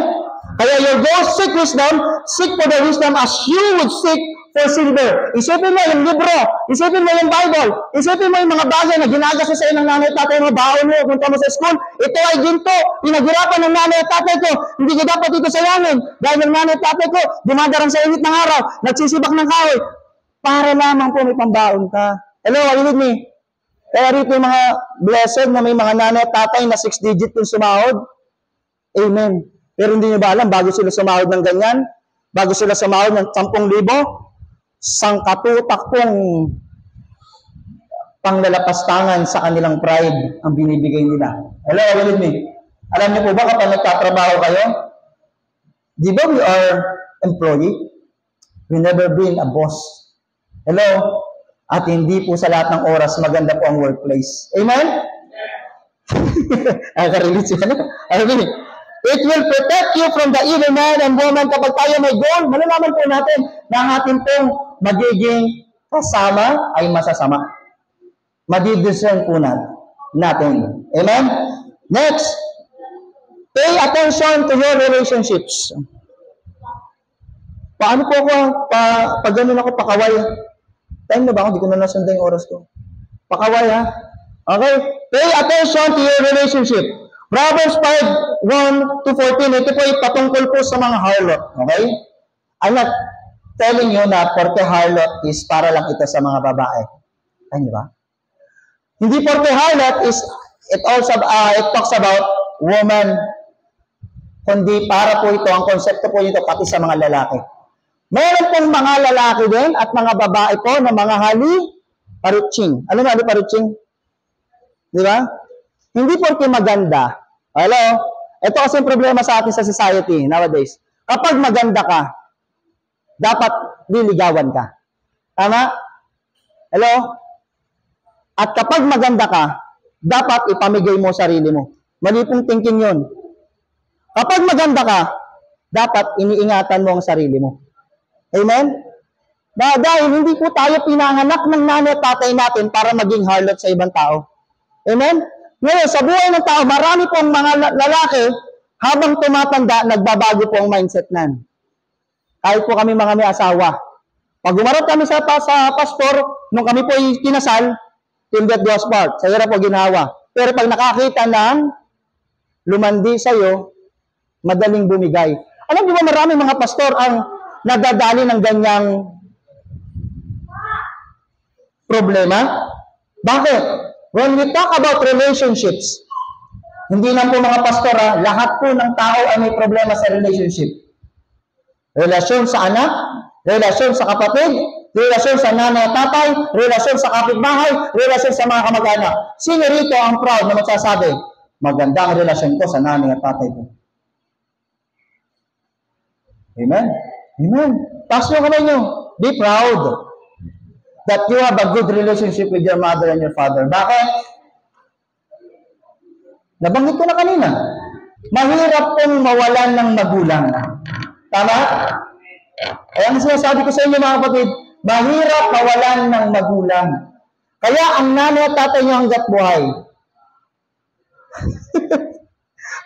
Kaya you go seek wisdom, seek for the wisdom as you would seek for silver. Isipin mo yung libro, isipin mo yung Bible, isipin mo yung mga bagay na ginagasto sa ng nanay at tatay mo, baon mo, punta mo sa school, ito ay ginto, pinaghirapan ng nanay at tatay ko, hindi ko dapat ito sayangin, dahil ng nanay at tatay ko, dumadarang sa init ng araw, nagsisibak ng kahoy, para lamang po may pambaon ka. Hello, are you with me? Kaya rito yung mga blessed na may mga nanay at tatay na 6 digit yung sumahod. Amen. Pero hindi nyo ba alam, bago sila sumahod ng ganyan, bago sila sumahod ng 10,000, sangkatutak pong panglalapastangan sa kanilang pride ang binibigay nila. Hello, are you with me? Alam niyo po ba kapag nagtatrabaho kayo, di ba we are employee? We never been a boss. Hello? At hindi po sa lahat ng oras maganda po ang workplace. Amen? Nakarelate siya, no? Amen. It will protect you from the evil man and woman kapag tayo may goal. Malalaman po natin na ang ating pong magiging kasama ay masasama. Madidiscern po natin. Amen? Next, pay attention to your relationships. Paano po ako, pag ganun ako pakaway? Time na ba ako? Hindi ko na nasundan yung oras ko. Pakaway ha? Okay? Pay attention to your relationship. Proverbs 5:1-14. Ito po ay patungkol po sa mga harlot. Okay? I'm not telling you na porke harlot is para lang ito sa mga babae. Ay, di ba? Hindi porke harlot is, it talks about woman. Kundi para po ito, ang konsepto po ito pati sa mga lalaki. Meron pong mga lalaki din at mga babae po na mga parutsing. Ano na parutsing? Di ba? Hindi porke maganda. Hello? Ito kasi yung problema sa atin sa society nowadays. Kapag maganda ka, dapat liligawan ka. Tama? Hello? At kapag maganda ka, dapat ipamigay mo sarili mo. Mali pong thinking yun. Kapag maganda ka, dapat iniingatan mo ang sarili mo. Amen? Dahil hindi po tayo pinanganak ng nanay at tatay natin para maging harlot sa ibang tao. Amen? Ngayon, sa buhay ng tao, marami pong mga lalaki Habang tumatanda, nagbabago po ang mindset nan. Kahit po kami mga may asawa. Pag umarap kami sa pastor, nung kami po kinasal, till death do us part. Sa hirap po ginawa. Pero pag nakakita ng lumandi sa'yo, madaling bumigay. Alam niyo ba maraming mga pastor ang nadadali ng ganyang problema? Bakit? When we talk about relationships, hindi lang po mga pastor, lahat po ng tao ay may problema sa relationship. Relasyon sa anak, relasyon sa kapatid, relasyon sa nanay at tatay, relasyon sa kapitbahay, relasyon sa mga kamag-anak. Sino rito ang proud na magsasabi, maganda ang relasyon ko sa nanay at tatay ko? Amen? Amen. Taas nyo kamay nyo. Be proud that you have a good relationship with your mother and your father. Bakit? Nabanggit ko na kanina. Mahirap pong mawalan ng magulang. Tama? Kaya ang sinasabi ko sa inyo mga kapatid, mahirap mawalan ng magulang. Kaya ang nanay at tatay nyo hanggat buhay.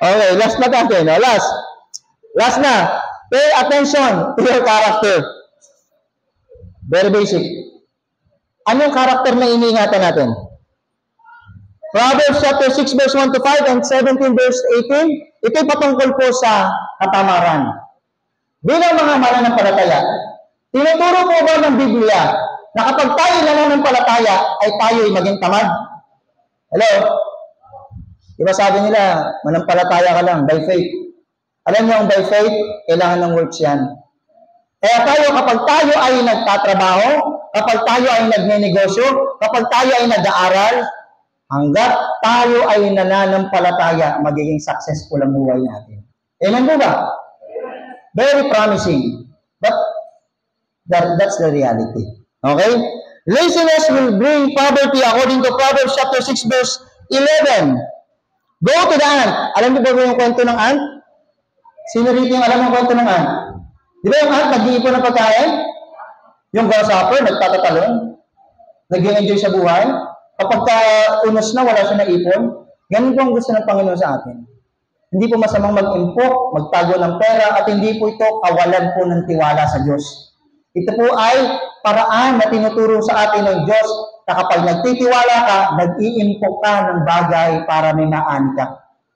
Okay, last na natin. No? Last na. Pay attention to your character. Very basic. Anong character na iniingatan natin? Proverbs chapter 6 verse 1 to 5 and 17 verse 18. Ito'y patungkol po sa katamaran. Bilang mga mananampalataya, tinuturo po ba ng Biblia na kapag tayo nananampalataya ay tayo ay maging tamad? Hello? Diba sabi nila, manampalataya ka lang by faith. Alam niyo ang by faith, kailangan ng works yan. Kaya tayo, kapag tayo ay nagtatrabaho, kapag tayo ay nagnenegosyo, kapag tayo ay nag-aaral, hanggat tayo ay nananampalataya, magiging successful ang buhay natin. Amen po ba? Very promising. But that's the reality. Okay? Laziness will bring poverty according to Proverbs chapter 6 verse 11. Go to the ant. Alam niyo ba yung kwento ng ant? Sino rito yung alam ang kwento ng ant? Di ba yung ant nag-iipon ng pagkain? Yung grasshopper, nagtatatalon? Nag-enjoy sa buhay? Kapag unos na, wala siya naipon? Ganun po ang gusto ng Panginoon sa atin. Hindi po masamang mag-impok, magtago ng pera, at hindi po ito kawalan po ng tiwala sa Diyos. Ito po ay paraan na tinuturo sa atin ng Diyos na kapag nagtitiwala ka, nag-iimpok ka ng bagay para may maani ka.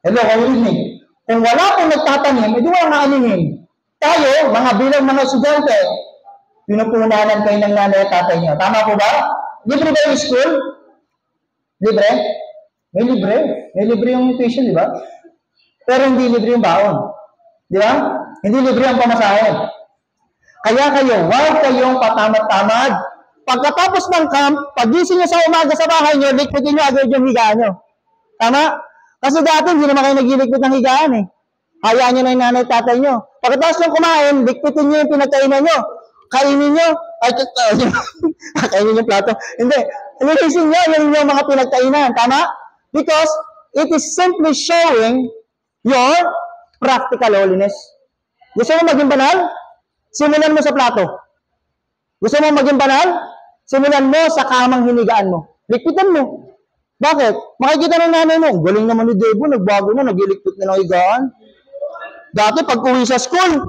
Hello, kalinig. Kung wala pong nagtatanim, hindi wala maanihin. Tayo, bilang mga estudyante, pinupunanan kayo ng nanay at tatay niyo. Tama po ba? Libre ba yung school? Libre? May libre. May libre yung tuition, di ba? Pero hindi libre yung baon. Di ba? Hindi libre ang pamasahe. Kaya kayo, huwag kayong patamad-tamad. Pagkatapos ng camp, pagising nyo sa umaga sa bahay nyo, likpitin nyo agad yung higaan nyo. Tama? Kasi dati, hindi naman kayo naglilikpit ng higaan eh. Hayaan nyo na yung nanay at tatay nyo. Pagkatapos nyo kumain, likpitin nyo yung pinagkainan nyo. Kainin nyo. Kainin yung plato. Hindi. Linisin nyo yung mga pinagkainan. Tama? Because it is simply showing your practical holiness. Gusto mo maging banal? Simulan mo sa plato. Gusto mo maging banal? Simulan mo sa kamang hinigaan mo. Likpitan mo. Bakit? Makikita ng nanay mo, galing naman ni Debo, nagbago na, naglilikpit na ng higaan. Dati, pag uwi sa school,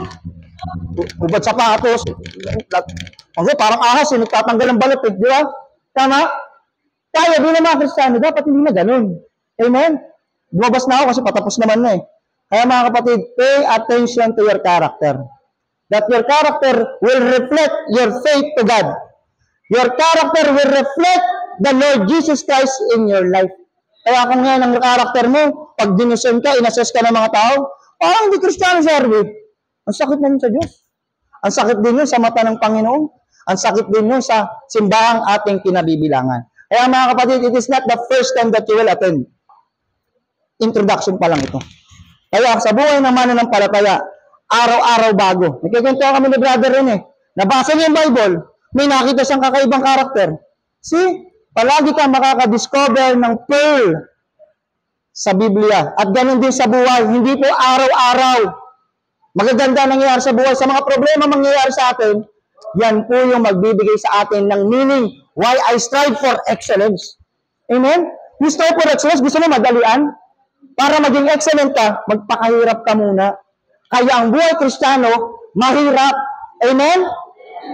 ubad sapatos, parang ahas, nagtatanggal ng balot, di ba? Tama? Tayo, bilang mga Kristiyano, dapat hindi na ganun. Amen? Lumabas na ako kasi patapos naman na eh. Kaya mga kapatid, pay attention to your character. That your character will reflect your faith to God. Your character will reflect the Lord Jesus Christ in your life. Kaya kung ngayon ang character mo, pag dinusun ka, inassess ka ng mga tao, parang hindi Kristiyano service. Ang sakit na yun sa Diyos. Ang sakit din yun sa mata ng Panginoon. Ang sakit din yun sa simbahang ating kinabibilangan. Kaya mga kapatid, it is not the first time that you will attend. Introduction pa lang ito. Kaya sa buhay ng mananampalataya, araw-araw bago. Nagkikwento kami ni brother rin eh. Nabasa niya yung Bible, may nakita siyang kakaibang karakter. See? Palagi ka makaka-discover ng pearl sa Biblia. At ganun din sa buhay. Hindi po araw-araw. Magaganda nangyayari sa buhay. Sa mga problema mangyayari sa atin, yan po yung magbibigay sa atin ng meaning why I strive for excellence. Amen? You strive for excellence, gusto mo madalian? Para maging excellent ka, magpakahirap ka muna. Kaya ang buhay Kristiyano, mahirap. Amen?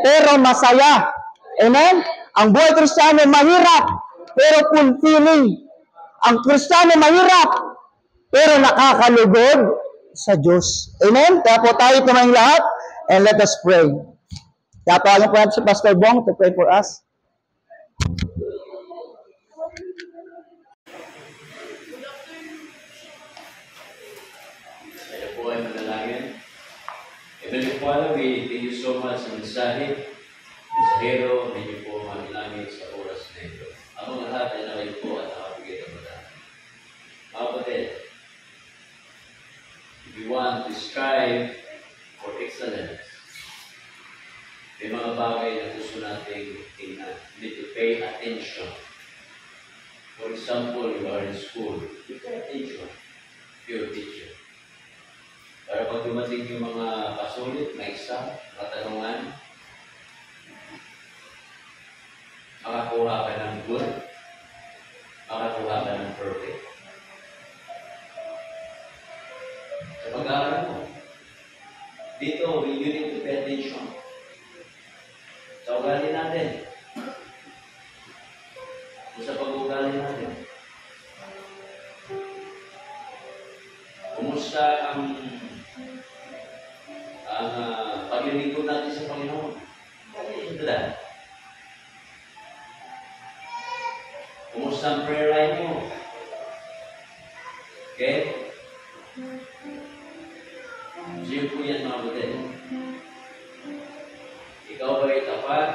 Pero masaya. Amen? Ang buhay Kristiyano, mahirap. Pero fulfilling. Ang Kristiyano, mahirap. Pero nakakalugod sa Diyos. Amen? Kaya po tayo tumayong lahat and let us pray. Kaya tawagan po natin si Pastor Bong to pray for us. Kaya po ay manalangin. Heavenly Father, we thank you so much sa mensahe. Mensahero, medyo po manalangin sa oras na ito. Ang mga lahat ay nakay po at nakapigay ang mga. Mga kapatid, if you want to strive for excellence, may mga bagay na gusto nating tingnan. You need to pay attention. For example, you are in school, you pay attention to your teacher. Para pag dumating yung mga pasulit na exam, katanungan, makakuha ka ng good, makakuha ka ng perfect. Sa pag-aaral mo, dito, you need to pay attention. Sa ugali natin, sa pag-ugali natin, kumusta ang paglilingkod natin sa Panginoon? Ito lang. Kumusta ang prayer life mo? Okay? Siyo po yan mga kapatid. Ikaw ba ay tapat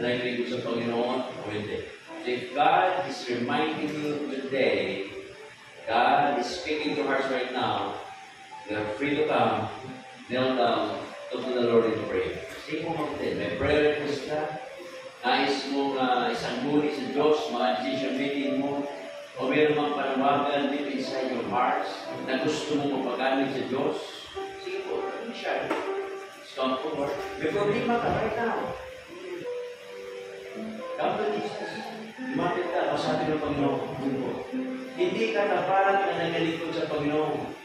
na naglingkod sa Panginoon o hindi? So if God is reminding you today, God is speaking to hearts right now, you are free to come, kneel down, talk to the Lord in prayer. Sige mo kapatid, may prayer request ka, nais mong isang guni sa Diyos, mga decision making mo, o meron mang panawagan deep inside your hearts na gusto mong mapagamit sa Diyos, sige po, siya. Come forward. May problema ka right now. Come to Jesus. Lumapit ka, pasabi ng Panginoon. Hindi ka tapat na nangalingkod sa Panginoon.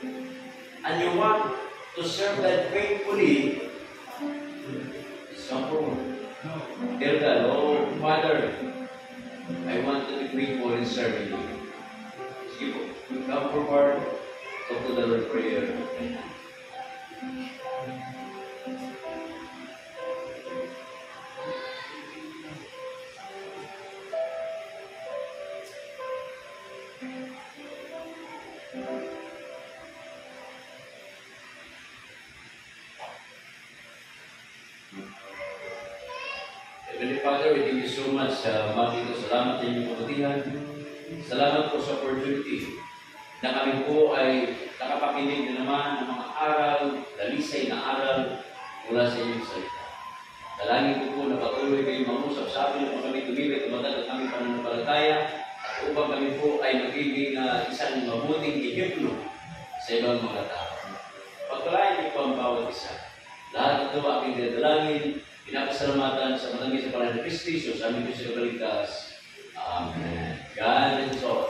And you want to serve God faithfully, come forward. Tell God, Lord, Father, I want to be faithful in serving you. Sige po, come forward, talk to the Lord prayer. Heavenly Father, we thank you so much sa umaga ito. Salamat sa inyong kabutihan. Salamat po sa opportunity na kami po ay nakapakinig na naman ng mga aral, dalisay na aral mula sa inyong salita. Dalangin ko po na patuloy kayong mangusap sa amin upang kami tumibay tumatag at aming pananampalataya at upang kami po ay magiging isang mabuting ehemplo sa ibang mga tao. Pagpalain niyo po ang bawat isa. Lahat ito aking dadalangin, pinapasalamatan sa matangis sa Panginoon Kristo sa aming Diyos na kaligtas. Amen. God is all.